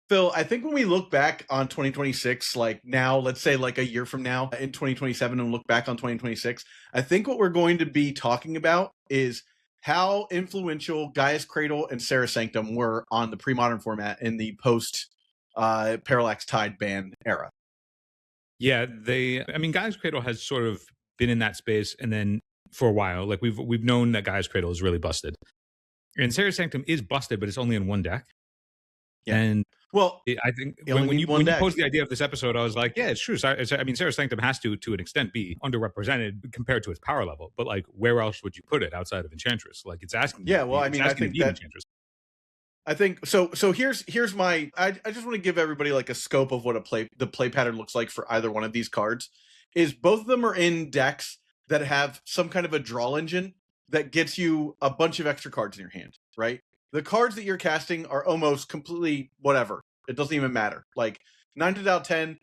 Phil, I think when we look back on 2026, like now, let's say like a year from now in 2027 and look back on 2026, I think what we're going to be talking about is how influential Gaia's Cradle and Serra Sanctum were on the pre-modern format in the post Parallax Tide ban era. Yeah, Gaia's Cradle has sort of been in that space, and then for a while, like we've known that Gaia's Cradle is really busted. And Serra Sanctum is busted, but it's only in one deck. Yeah. And well, I think when you posed the idea of this episode, I was like, yeah, it's true. Serra Sanctum has to an extent be underrepresented compared to its power level. But like, where else would you put it outside of Enchantress? Like, it's asking. Yeah, well, I think that Enchantress. I think so. So here's my. I just want to give everybody like a scope of what the play pattern looks like for either one of these cards. Is both of them are in decks that have some kind of a draw engine that gets you a bunch of extra cards in your hand, right? The cards that you're casting are almost completely whatever. It doesn't even matter. Like 9 out of 10,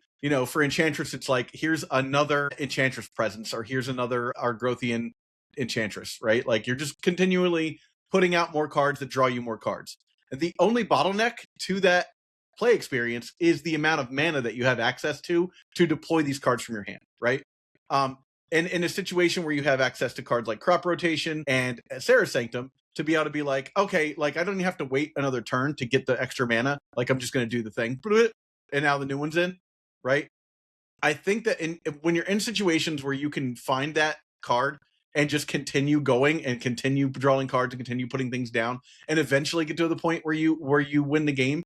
for Enchantress, it's like, here's another Enchantress presence, or here's another Argothian Enchantress, right? Like you're just continually putting out more cards that draw you more cards. And the only bottleneck to that play experience is the amount of mana that you have access to deploy these cards from your hand, right? And in a situation where you have access to cards like Crop Rotation and Serra Sanctum, to be able to be like, okay, like I don't even have to wait another turn to get the extra mana. Like I'm just going to do the thing, and now the new one's in, right? I think that when you're in situations where you can find that card and just continue going and continue drawing cards and continue putting things down, and eventually get to the point where you win the game,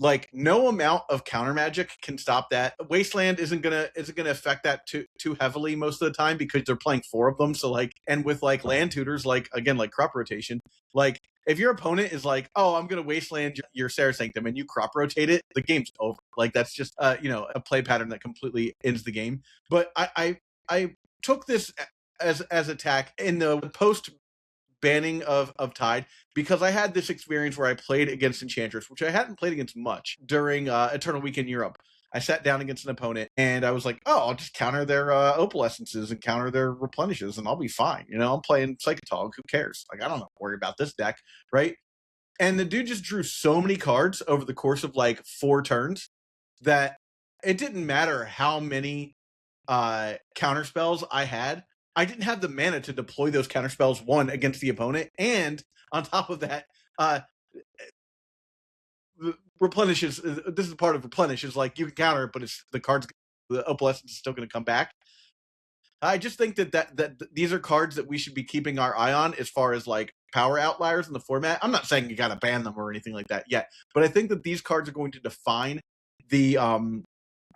like no amount of counter magic can stop that. Wasteland isn't gonna affect that too heavily most of the time because they're playing 4 of them. So like, and with like land tutors, like again, like Crop Rotation, like if your opponent is like, oh, I'm gonna Wasteland your Serra Sanctum and you Crop Rotate it, the game's over. Like that's just a play pattern that completely ends the game. But I took this as attack in the post banning of Tide, because I had this experience where I played against Enchantress, which I hadn't played against much during Eternal Week in Europe. I sat down against an opponent and I was like, oh, I'll just counter their opalescences and counter their replenishes and I'll be fine. I'm playing Psychotog. Who cares? Like, I don't worry about this deck, right? And the dude just drew so many cards over the course of like 4 turns that it didn't matter how many counter spells I had. I didn't have the mana to deploy those counterspells, one, against the opponent, and on top of that, replenishes. This is part of Replenish. Is like you can counter it, but it's the opalescence is still going to come back. I just think that these are cards that we should be keeping our eye on as far as like power outliers in the format. I'm not saying you got to ban them or anything like that yet, but I think that these cards are going to define the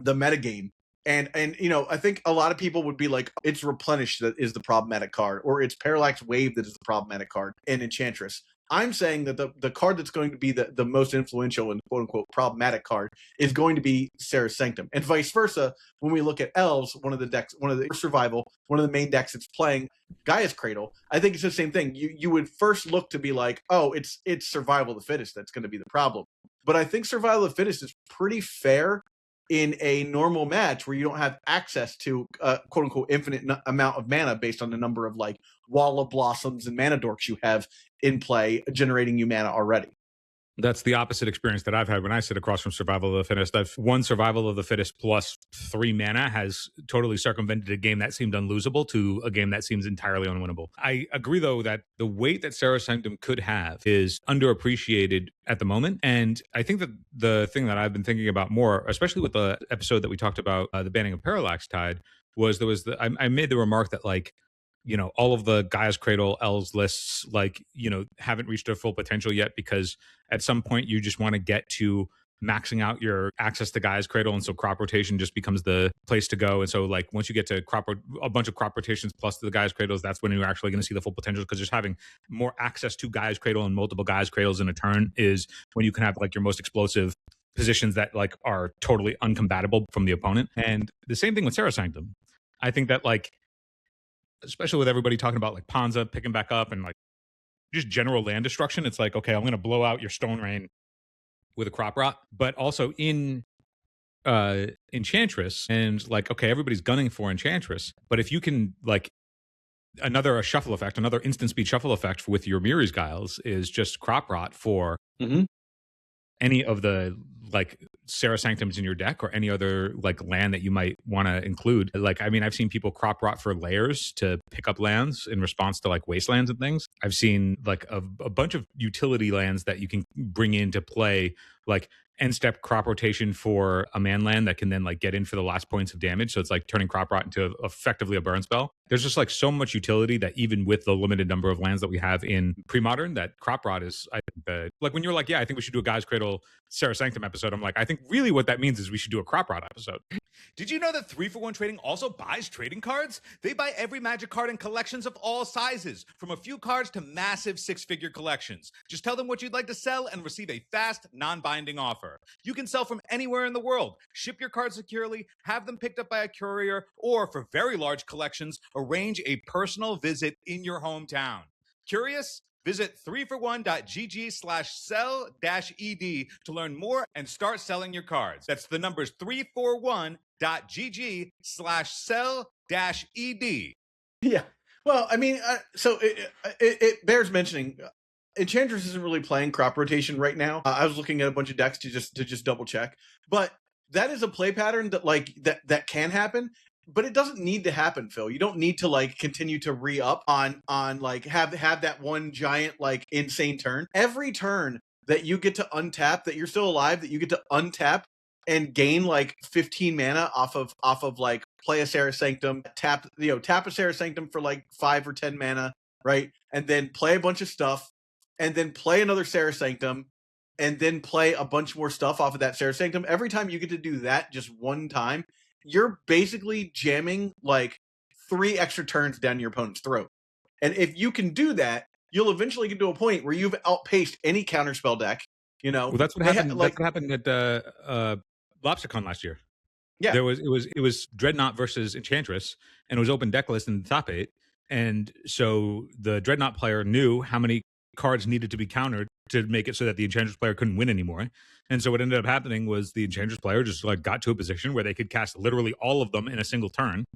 metagame. And I think a lot of people would be like, it's Replenish that is the problematic card, or it's Parallax Wave that is the problematic card in Enchantress. I'm saying that the card that's going to be the most influential and quote-unquote problematic card is going to be Serra Sanctum. And vice versa, when we look at Elves, one of the main decks that's playing Gaia's Cradle, I think it's the same thing. You would first look to be like, oh, it's Survival of the Fittest that's going to be the problem. But I think Survival of the Fittest is pretty fair in a normal match where you don't have access to quote unquote infinite amount of mana based on the number of like Wall of Blossoms and Mana Dorks you have in play generating you mana already. That's the opposite experience that I've had when I sit across from Survival of the Fittest. I've won Survival of the Fittest plus 3 mana has totally circumvented a game that seemed unlosable to a game that seems entirely unwinnable. I agree, though, that the weight that Serra Sanctum could have is underappreciated at the moment. And I think that the thing that I've been thinking about more, especially with the episode that we talked about, the banning of Parallax Tide, was I made the remark that like, all of the Gaia's Cradle Elves lists, like, haven't reached their full potential yet because at some point you just want to get to maxing out your access to Gaia's Cradle. And so Crop Rotation just becomes the place to go. And so like once you get to a bunch of Crop Rotations plus the Gaia's Cradles, that's when you're actually going to see the full potential, because just having more access to Gaia's Cradle and multiple Gaia's Cradles in a turn is when you can have like your most explosive positions that like are totally uncompatible from the opponent. And the same thing with Serra Sanctum. I think that like, especially with everybody talking about like Ponza picking back up and like just general land destruction, it's like, okay, I'm going to blow out your Stone Rain with a Crop Rot. But also in Enchantress, and like, okay, everybody's gunning for Enchantress, but if you can like another shuffle effect, another instant speed shuffle effect with your Mirror's Guiles is just Crop Rot for any of the like Serra Sanctums in your deck or any other like land that you might want to include. Like, I mean, I've seen people crop rot for layers to pick up lands in response to like wastelands and things. I've seen like a bunch of utility lands that you can bring into play, like end step crop rotation for a man land that can then like get in for the last points of damage. So it's like turning crop rot into effectively a burn spell. There's just like so much utility that even with the limited number of lands that we have in Premodern, that crop rot is, I think, like when you're like, yeah, I think we should do a Gaia's Cradle Serra Sanctum episode. I'm like, I think really what that means is we should do a crop rot episode. Did you know that 3-for-1 Trading also buys trading cards? They buy every Magic card in collections of all sizes, from a few cards to massive six-figure collections. Just tell them what you'd like to sell and receive a fast, non-binding offer. You can sell from anywhere in the world, ship your cards securely, have them picked up by a courier, or for very large collections, arrange a personal visit in your hometown. Curious? Visit 3for1.gg/sell-ed to learn more and start selling your cards. That's the numbers 3for1.gg/sell-ed. Yeah. Well, I mean, so it bears mentioning. Enchantress isn't really playing crop rotation right now. I was looking at a bunch of decks to just double check, but that is a play pattern that like that can happen. But it doesn't need to happen, Phil. You don't need to like continue to re-up on like have that one giant like insane turn. Every turn that you get to untap, that you're still alive, that you get to untap and gain like 15 mana off of like play a Serra Sanctum, tap a Serra Sanctum for like 5 or 10 mana, right? And then play a bunch of stuff, and then play another Serra Sanctum, and then play a bunch more stuff off of that Serra Sanctum. Every time you get to do that just one time, you're basically jamming like 3 extra turns down your opponent's throat. And if you can do that, you'll eventually get to a point where you've outpaced any counterspell deck. You know, well, that's what happened. That's what happened at LobsterCon last year. Yeah, it was Dreadnought versus Enchantress, and it was open deck list in the top 8. And so the Dreadnought player knew how many cards needed to be countered to make it so that the Enchantress player couldn't win anymore. And so what ended up happening was the Enchantress player just like got to a position where they could cast literally all of them in a single turn.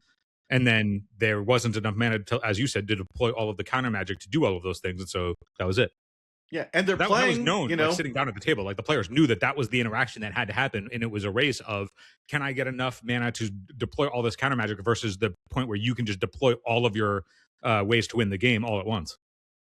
And then there wasn't enough mana to, as you said, to deploy all of the counter magic to do all of those things. And so that was it. Yeah, and they're that playing, was known, you know, like sitting down at the table. Like the players knew that was the interaction that had to happen, and it was a race of can I get enough mana to deploy all this counter magic versus the point where you can just deploy all of your ways to win the game all at once.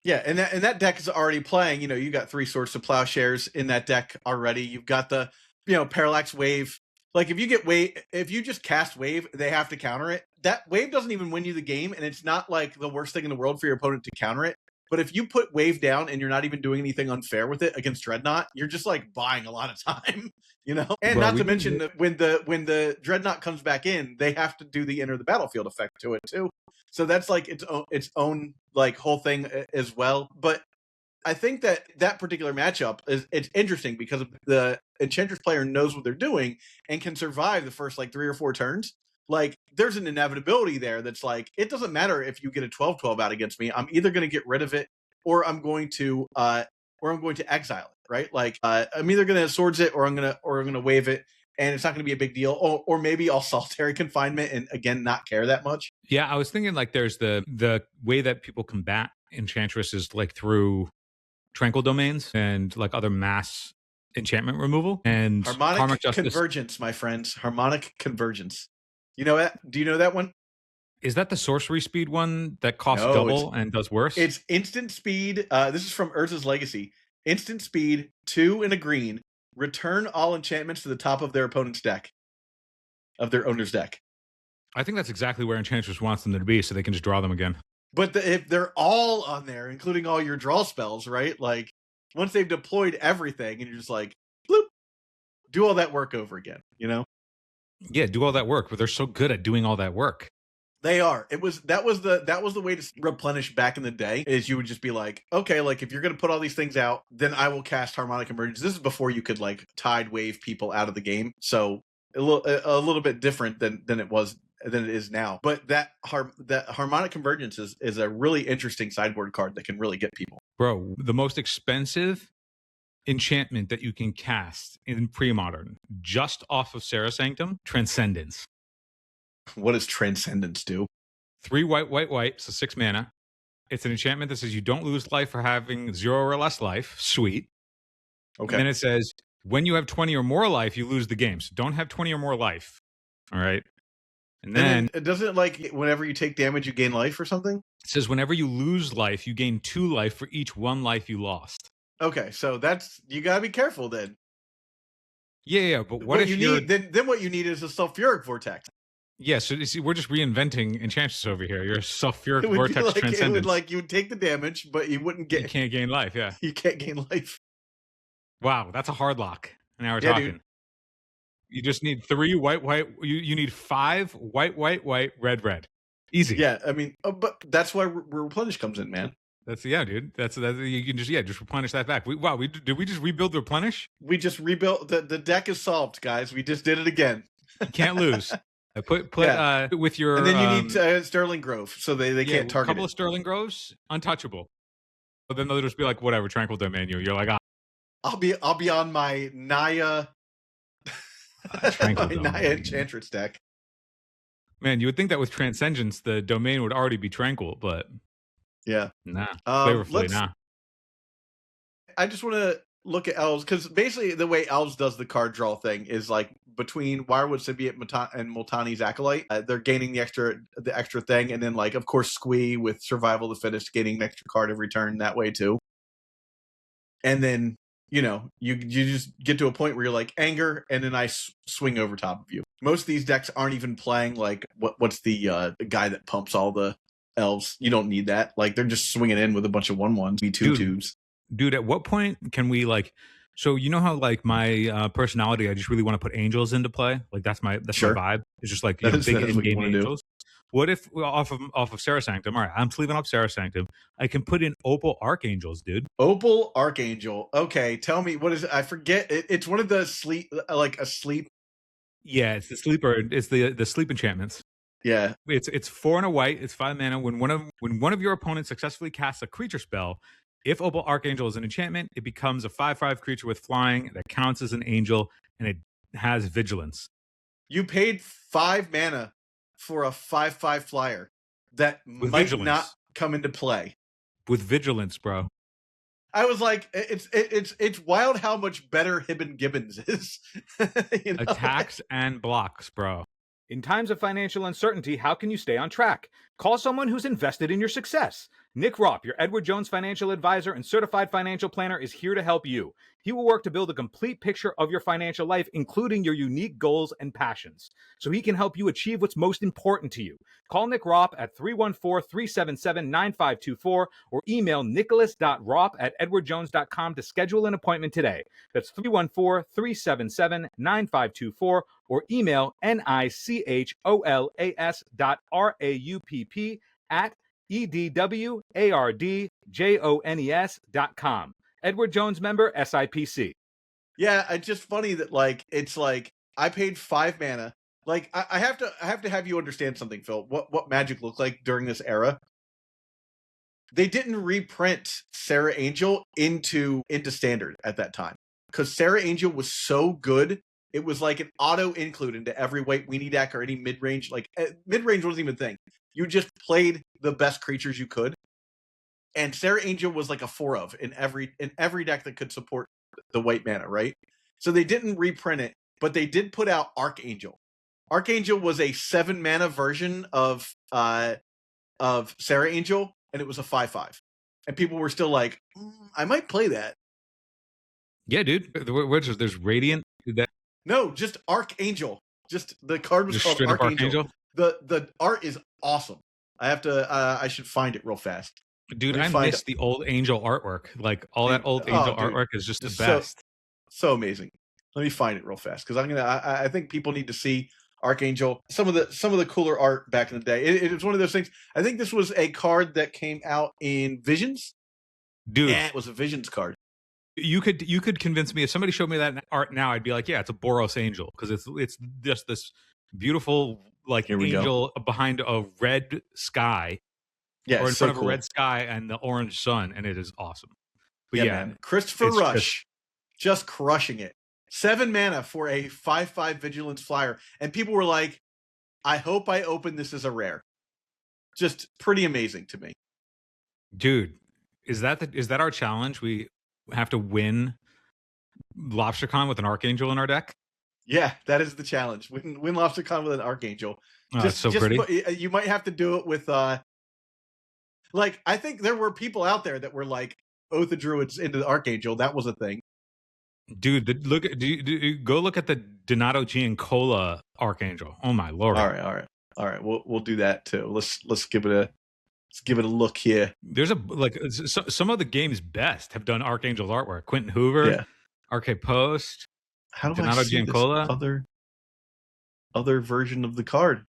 Yeah, and that deck is already playing. You know, you got 3 Swords to Plowshares in that deck already. You've got the Parallax Wave. Like if you just cast Wave, they have to counter it. That Wave doesn't even win you the game, and it's not like the worst thing in the world for your opponent to counter it. But if you put Wave down and you're not even doing anything unfair with it against Dreadnought, you're just like buying a lot of time, you know? And not to mention that when the Dreadnought comes back in, they have to do the enter the battlefield effect to it too. So that's like its own like whole thing as well. But I think that particular matchup it's interesting because the Enchantress player knows what they're doing and can survive the first like 3 or 4 turns. Like there's an inevitability there that's like it doesn't matter if you get a 12-12 out against me. I'm either going to get rid of it or I'm going to exile it, right? Like I'm either going to swords it or I'm going to wave it, and it's not going to be a big deal. Or maybe I'll solitary confinement and again not care that much. Yeah, I was thinking like there's the way that people combat Enchantress is like through tranquil domains and like other mass enchantment removal and harmonic convergence, my friends. Harmonic convergence. You know that? Do you know that one? Is that the sorcery speed one that costs double and does worse? It's instant speed. This is from Urza's Legacy. Instant speed, 2 and a green. Return all enchantments to the top of their opponent's deck, of their owner's deck. I think that's exactly where Enchantress wants them to be, so they can just draw them again. But if they're all on there, including all your draw spells, right? Like once they've deployed everything, and you're just like, bloop, do all that work over again. You know? Yeah, do all that work, but they're so good at doing all that work. They are. That was the way to replenish back in the day. Is you would just be like, okay, like if you're going to put all these things out, then I will cast Harmonic Convergence. This is before you could like tide wave people out of the game, so a little bit different than it is now. But that Harmonic Convergence is a really interesting sideboard card that can really get people. Bro, the most expensive enchantment that you can cast in Premodern, just off of Serra Sanctum, Transcendence. What does Transcendence do? 3 white, so 6 mana. It's an enchantment that says you don't lose life for having 0 or less life. Sweet. Okay. And then it says When you have 20 or more life, you lose the game. So don't have 20 or more life. All right. And then it doesn't like whenever you take damage, you gain life or something. It says whenever you lose life, you gain 2 life for each 1 life you lost. Okay, so that's you gotta be careful then. Yeah, but what if you need? Then what you need is a sulfuric vortex. Yeah, so see, we're just reinventing Enchantress over here. You're a sulfuric vortex like, transcendence. It would like you would take the damage, but you wouldn't get. You can't gain life. Yeah, you can't gain life. Wow, that's a hard lock. Now we're talking. Dude. You just need 3 white. You need 5 white, red. Easy. Yeah, I mean, but that's why Replenish comes in, man. That's dude. That's you can just replenish that back. Did we just rebuild the Replenish? We just rebuilt the deck is solved, guys. We just did it again. You can't lose. Put with your and then you need Sterling Grove, so they can't target. A couple of Sterling Groves, untouchable. But then they'll just be like, whatever, Tranquil Domain you. You're like, I'll be on my Naya Naya Enchantress deck. Man, you would think that with Transcendence, the domain would already be tranquil, but yeah, nah, flavorfully, nah. I just want to look at Elves because basically the way Elves does the card draw thing is like between Wirewood Symbiote and Multani's Acolyte, they're gaining the extra thing, and then like of course Squee with Survival of the Fittest gaining an extra card every turn that way too, and then. You know, you just get to a point where you're like anger, and then I swing over top of you. Most of these decks aren't even playing like what's the guy that pumps all the elves. You don't need that. Like they're just swinging in with a bunch of 1/1s, B2/2s. Dude, at what point can we like? So you know how like my personality, I just really want to put angels into play. Like that's my vibe. It's just like big in-game angels. What if off of Serra Sanctum? All right, I'm sleeving up Serra Sanctum. I can put in Opal Archangels, dude. Opal Archangel. Okay, tell me what is it? I forget. It's one of the sleep, like a sleep. Yeah, it's the sleeper. It's the sleep enchantments. Yeah, it's 4 and a white. It's 5 mana. When one of your opponents successfully casts a creature spell, if Opal Archangel is an enchantment, it becomes a 5/5 creature with flying that counts as an angel, and it has vigilance. You paid 5 mana for a 5/5 flyer that with might vigilance. Not come into play with vigilance, bro. I was like, it's wild how much better Hibben Gibbons is. You know? Attacks and blocks, bro. In times of financial uncertainty, how can you stay on track? Call someone who's invested in your success. Nick Ropp, your Edward Jones financial advisor and certified financial planner, is here to help you. He will work to build a complete picture of your financial life, including your unique goals and passions, so he can help you achieve what's most important to you. Call Nick Ropp at 314-377-9524 or email nicholas.ropp@edwardjones.com to schedule an appointment today. That's 314-377-9524 or email nicholas.roupp@edwardjones.com. Edward Jones member, SIPC. Yeah, it's just funny that like it's like I paid 5 mana. Like I have to have you understand something, Phil. What Magic looked like during this era. They didn't reprint Serra Angel into Standard at that time because Serra Angel was so good. It was like an auto include into every white weenie deck or any mid range. Like mid range wasn't even a thing. You just played the best creatures you could. And Serra Angel was like a 4 in every deck that could support the white mana, right? So they didn't reprint it, but they did put out Archangel. Archangel was a 7 mana version of Serra Angel, and it was a 5/5. And people were still like, I might play that. Yeah, dude. There's Radiant. No, just Archangel. Just the card was just called Archangel. The art is awesome. I should find it real fast. Dude, I miss the old Angel artwork. Like all that old Angel artwork is just the best. So amazing. Let me find it real fast because I think people need to see Archangel. Some of the cooler art back in the day. It was one of those things. I think this was a card that came out in Visions. Dude, yeah, it was a Visions card. You could convince me if somebody showed me that art now, I'd be like, yeah, it's a Boros Angel because it's just this beautiful like angel behind a red sky. Yeah, or in front of a red sky and the orange sun, and it is awesome. But yeah, man. Christopher Rush, just crushing it. 7 mana for a 5/5 vigilance flyer, and people were like, "I hope I open this as a rare." Just pretty amazing to me, dude. Is that our challenge? We have to win LobsterCon with an Archangel in our deck. Yeah, that is the challenge. Win LobsterCon with an Archangel. Oh, it's so pretty. You might have to do it with like, I think there were people out there that were like Oath of Druids into the Archangel. That was a thing. Dude, go look at the Donato Giancola Archangel. Oh my lord! All right. We'll do that too. Let's give it a look here. There's some of the game's best have done Archangel's artwork. Quentin Hoover, Yeah. RK Post. How do Donato I see Giancola? this other version of the card?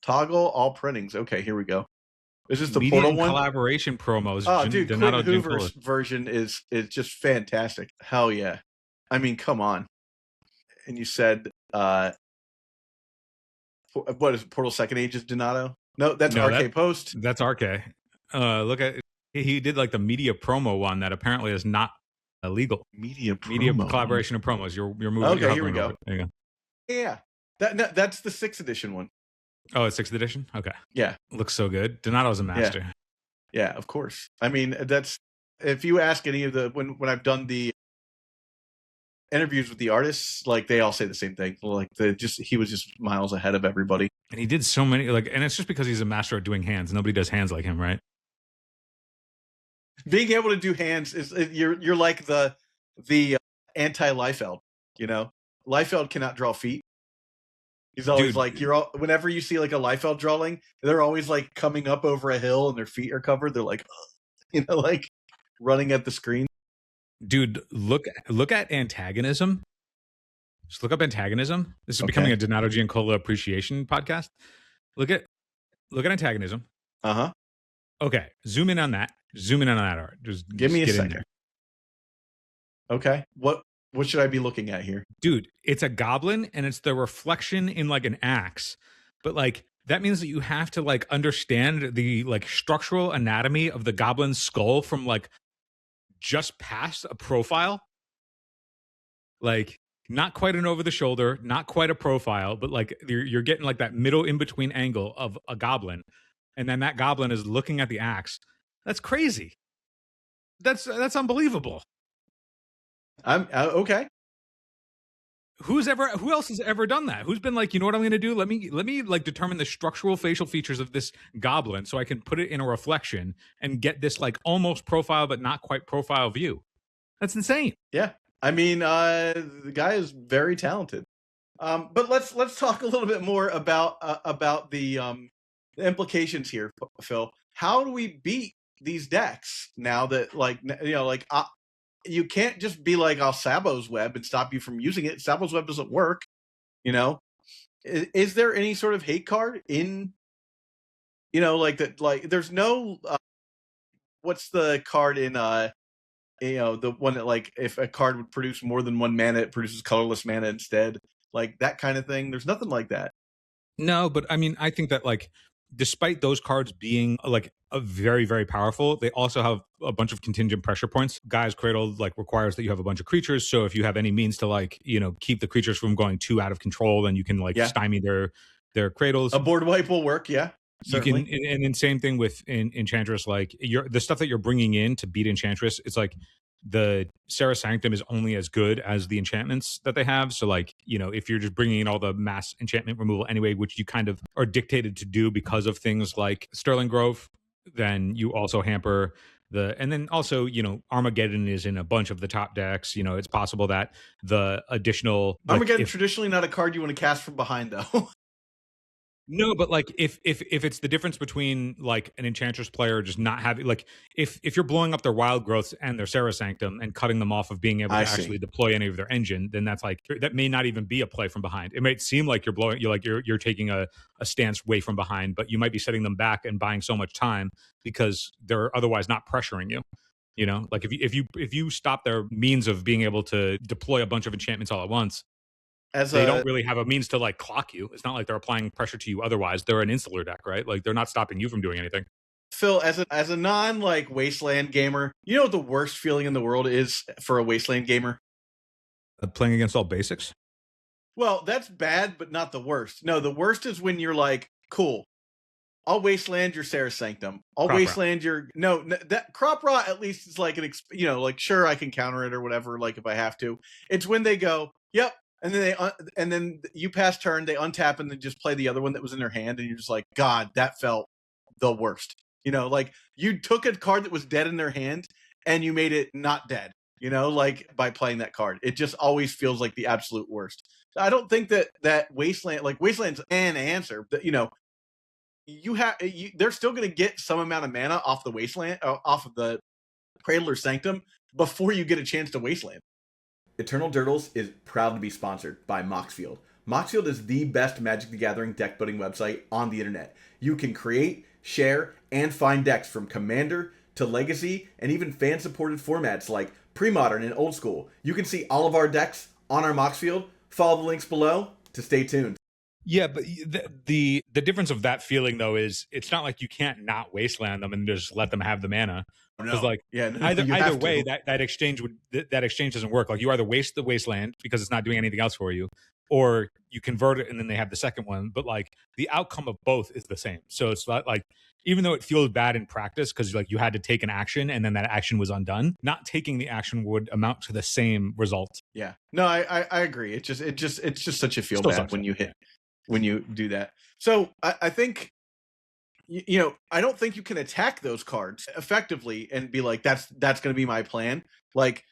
Toggle all printings. Okay, here we go. Is this the Media Portal and one? collaboration promos. Oh, dude, Donato Quentin Hoover's Giancola. version is just fantastic. Hell yeah. I mean, come on. And you said, what is it, Portal Second Age is Donato? No, that's RK Post. That's RK. Look at, he did like the media promo one that apparently is not illegal. Media collaboration and promos. You're moving. Okay, here we go. There you go. Yeah. That's the 6th edition one. Oh, it's 6th edition? Okay. Yeah. Looks so good. Donato's a master. Yeah, of course. I mean, that's, if you ask any of the, when I've done the interviews with the artists, like, they all say the same thing. Like, he was just miles ahead of everybody. And he did so many, like, and it's just because he's a master at doing hands. Nobody does hands like him, right? Being able to do hands is, you're like the anti-Liefeld, you know? Liefeld cannot draw feet. He's always whenever you see like a Liefeld drawing, they're always like coming up over a hill and their feet are covered. They're like, you know, like running at the screen. Dude, look at antagonism. Just look up antagonism. This is becoming a Donato Giancola appreciation podcast. Look at antagonism. Uh-huh. Okay, zoom in on that. Zoom in on that art. Just give me a get second. in there. Okay. What should I be looking at here? Dude, it's a goblin and it's the reflection in like an axe. But like that means that you have to like understand the like structural anatomy of the goblin's skull from like just past a profile. Like not quite an over the shoulder, not quite a profile, but like you're getting like that middle in between angle of a goblin. And then that goblin is looking at the axe. That's crazy. That's unbelievable. I'm okay. Who else has ever done that? Who's been like, you know what I'm going to do? Let me like determine the structural facial features of this goblin so I can put it in a reflection and get this like almost profile but not quite profile view. That's insane. Yeah. I mean, the guy is very talented. But let's talk a little bit more about the implications here, Phil. How do we beat these decks now that, like, you know, like, you can't just be like, I'll Sabo's Web and stop you from using it. Sabo's Web doesn't work, you know? Is there any sort of hate card in, you know, like that? Like, there's no, what's the card in, you know, the one that, like, if a card would produce more than one mana, it produces colorless mana instead. Like, that kind of thing. There's nothing like that. No, but I mean, I think that, like, despite those cards being like a very, very powerful, they also have a bunch of contingent pressure points. Gaia's Cradle like requires that you have a bunch of creatures. So if you have any means to like, you know, keep the creatures from going too out of control, then you can like stymie their cradles. A board wipe will work, yeah. Certainly. You can, and then same thing with Enchantress. Like the stuff that you're bringing in to beat Enchantress, it's like the Serra Sanctum is only as good as the enchantments that they have. So like, you know, if you're just bringing in all the mass enchantment removal anyway, which you kind of are dictated to do because of things like Sterling Grove, then you also hamper and then also, you know, Armageddon is in a bunch of the top decks. You know, it's possible that the additional Armageddon traditionally not a card you want to cast from behind though. No, but like if it's the difference between like an Enchantress player just not having, like if you're blowing up their wild growths and their Serra Sanctum and cutting them off of being able to actually deploy any of their engine, then that's like, that may not even be a play from behind. It might seem like you're taking a stance way from behind, but you might be setting them back and buying so much time because they're otherwise not pressuring you. You know, like if you stop their means of being able to deploy a bunch of enchantments all at once, they don't really have a means to like clock you. It's not like they're applying pressure to you otherwise. They're an insular deck, right? Like they're not stopping you from doing anything. Phil, as a non like Wasteland gamer, you know what the worst feeling in the world is for a Wasteland gamer? Playing against all basics? Well, that's bad, but not the worst. No, the worst is when you're like, cool, I'll Wasteland your Serra Sanctum. I'll Crop Wasteland your that Crop Rot at least is like like sure I can counter it or whatever, like if I have to. It's when they go, yep, and then and then you pass turn, they untap and then just play the other one that was in their hand, and you're just like, God, that felt the worst. Like you took a card that was dead in their hand and you made it not dead. Like by playing that card, it just always feels like the absolute worst. So I don't think that Wasteland's an answer, but they're still going to get some amount of mana off the Wasteland, off of the Cradle or Sanctum before you get a chance to Wasteland. Eternal Dirtles is proud to be sponsored by Moxfield. Moxfield is the best Magic the Gathering deck building website on the internet. You can create, share, and find decks from Commander to Legacy and even fan-supported formats like Premodern and Old School. You can see all of our decks on our Moxfield. Follow the links below to stay tuned. Yeah, but the difference of that feeling though is it's not like you can't not Wasteland them and just let them have the mana. Because either way, that exchange doesn't work. Like you either waste the Wasteland because it's not doing anything else for you, or you convert it and then they have the second one. But like the outcome of both is the same. So it's not like, even though it feels bad in practice because like you had to take an action and then that action was undone, not taking the action would amount to the same result. Yeah, no, I agree. It's just such a feel bad when you hit. When you do that. So I think, I don't think you can attack those cards effectively and be like, that's going to be my plan. Like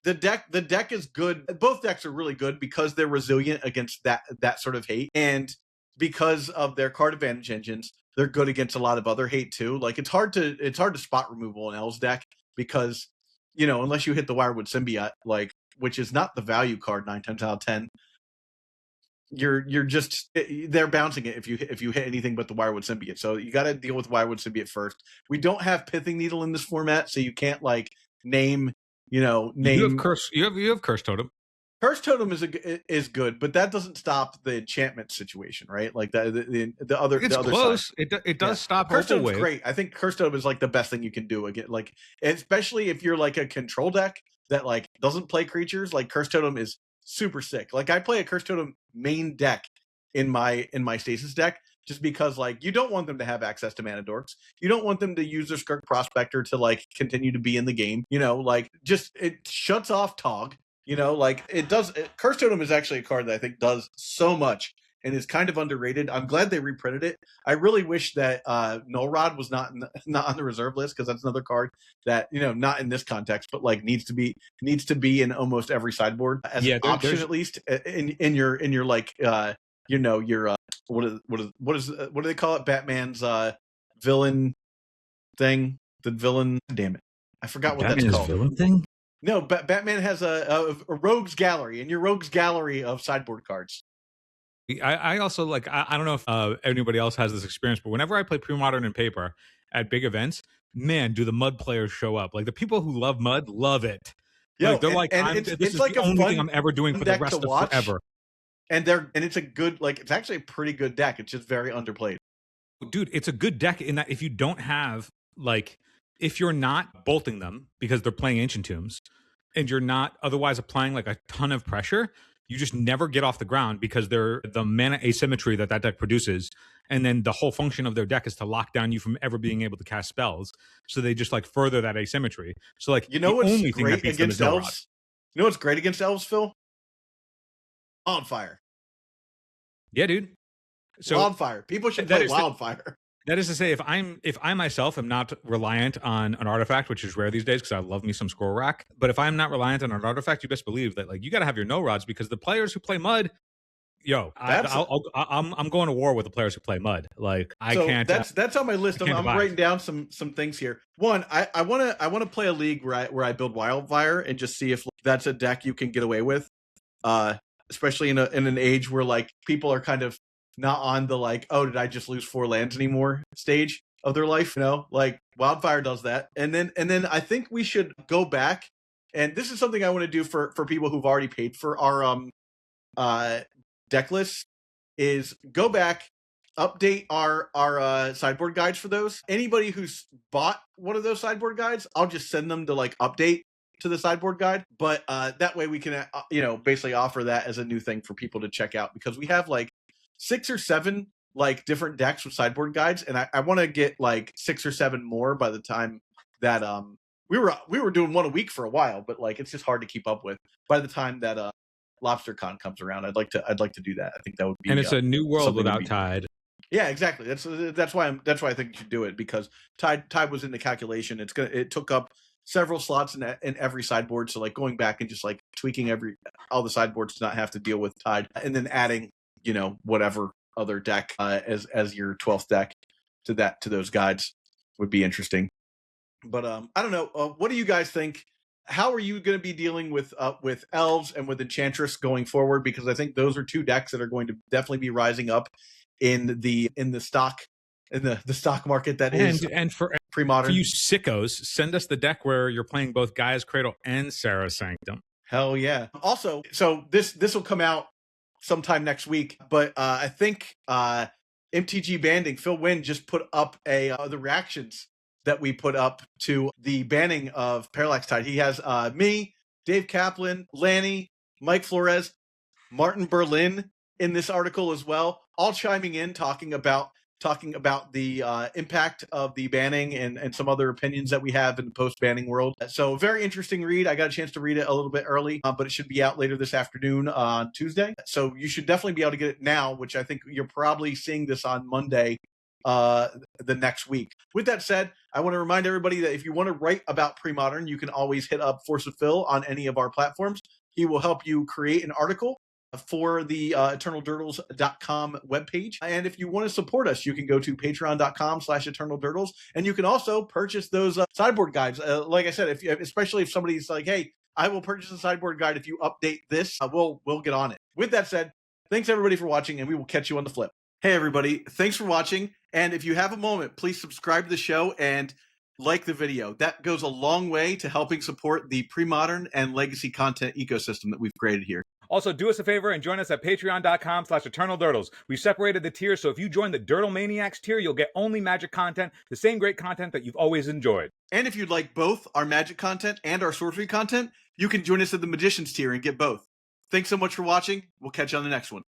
the deck is good. Both decks are really good because they're resilient against that sort of hate. And because of their card advantage engines, they're good against a lot of other hate too. Like it's hard to spot removal in Elves deck because, unless you hit the Wirewood Symbiote, like, which is not the value card 9 times out of 10, they're bouncing it if you hit anything but the Wirewood Symbiote. So you got to deal with Wirewood Symbiote first. We don't have Pithing Needle in this format, so you can't like name. You have Curse. You have Curse Totem. Curse Totem is good, but that doesn't stop the enchantment situation, right? Like the other. It's the other close. Side. It does stop. Curse Totem's great. I think Curse Totem is like the best thing you can do again. Like especially if you're like a control deck that like doesn't play creatures. Like Curse Totem is super sick. Like I play a Curse Totem main deck in my Stasis deck just because like you don't want them to have access to mana dorks. You don't want them to use their Skirk Prospector to like continue to be in the game. Like just it shuts off Tog. Like it does. Curse Totem is actually a card that I think does so much and is kind of underrated. I'm glad they reprinted it. I really wish that Null Rod was not on the reserve list because that's another card that not in this context, but like needs to be in almost every sideboard as an option at least in your like your what do they call it? Batman's villain thing. The villain. Damn it, I forgot what that's called. Villain thing. No, Batman has a rogues gallery in your rogues gallery of sideboard cards. I also like, I don't know if anybody else has this experience, but whenever I play Premodern and Paper at big events, man, do the mud players show up. Like the people who love mud love it. Yo, they're it's like the only thing I'm ever doing for the rest of forever. And it's a good, like, it's actually a pretty good deck. It's just very underplayed. Dude, it's a good deck in that if you don't have, like, if you're not bolting them because they're playing Ancient Tombs and you're not otherwise applying like a ton of pressure, you just never get off the ground because they're the mana asymmetry that deck produces. And then the whole function of their deck is to lock down you from ever being able to cast spells. So they just like further that asymmetry. So like, what's great against Elves? You know what's great against Elves, Phil? Wildfire. Yeah, dude. So Wildfire. People should play Wildfire. That is to say, if I myself am not reliant on an artifact, which is rare these days because I love me some Scroll Rack, but if I'm not reliant on an artifact, you best believe that like you got to have your no rods because the players who play mud, I'm going to war with the players who play mud. Like I can't. That's on my list. I'm writing down some things here. One, I want to play a league where I build Wildfire and just see if that's a deck you can get away with, especially in an age where like people are kind of not on the like, oh, did I just lose 4 lands anymore stage of their life? Like Wildfire does that. And then I think we should go back. And this is something I want to do for people who've already paid for our deck list is go back, update our sideboard guides for those. Anybody who's bought one of those sideboard guides, I'll just send them to like update to the sideboard guide. But that way we can, basically offer that as a new thing for people to check out because we have like 6 or 7 like different decks with sideboard guides, and I want to get like 6 or 7 more by the time that we were doing one a week for a while, but like it's just hard to keep up with. By the time that LobsterCon comes around, I'd like to do that. I think that would be, and it's a new world without be, Tide. Yeah, exactly. That's why I think you should do it, because Tide was in the calculation. It took up several slots in every sideboard, so like going back and just like tweaking all the sideboards to not have to deal with Tide, and then adding, you know, whatever other deck as your 12th deck to those guides would be interesting. But I don't know. What do you guys think? How are you going to be dealing with Elves and with Enchantress going forward? Because I think those are two decks that are going to definitely be rising up in the stock market that is. And for Premodern. For you sickos, send us the deck where you're playing both Gaea's Cradle and Serra Sanctum. Hell yeah! Also, so this will come out sometime next week, but I think MTG Banding, Phil Wynn just put up the reactions that we put up to the banning of Parallax Tide. He has me, Dave Kaplan, Lanny, Mike Flores, Martin Berlin in this article as well, all chiming in, talking about the impact of the banning and some other opinions that we have in the post-banning world. So very interesting read. I got a chance to read it a little bit early, but it should be out later this afternoon on Tuesday. So you should definitely be able to get it now, which I think you're probably seeing this on Monday the next week. With that said, I want to remind everybody that if you want to write about Premodern, you can always hit up Force of Phil on any of our platforms. He will help you create an article for the eternaldurdles.com webpage. And if you want to support us, you can go to patreon.com/eternaldurdles, and you can also purchase those sideboard guides. Like I said, especially if somebody's like, hey, I will purchase a sideboard guide if you update this, we'll get on it. With that said, thanks everybody for watching, and we will catch you on the flip. Hey everybody, thanks for watching, and if you have a moment, please subscribe to the show and like the video. That goes a long way to helping support the Premodern and legacy content ecosystem that we've created here. Also, do us a favor and join us at patreon.com/eternaldurdles. We've separated the tiers, so if you join the Durdle Maniacs tier, you'll get only Magic content, the same great content that you've always enjoyed. And if you'd like both our Magic content and our Sorcery content, you can join us at the Magicians tier and get both. Thanks so much for watching. We'll catch you on the next one.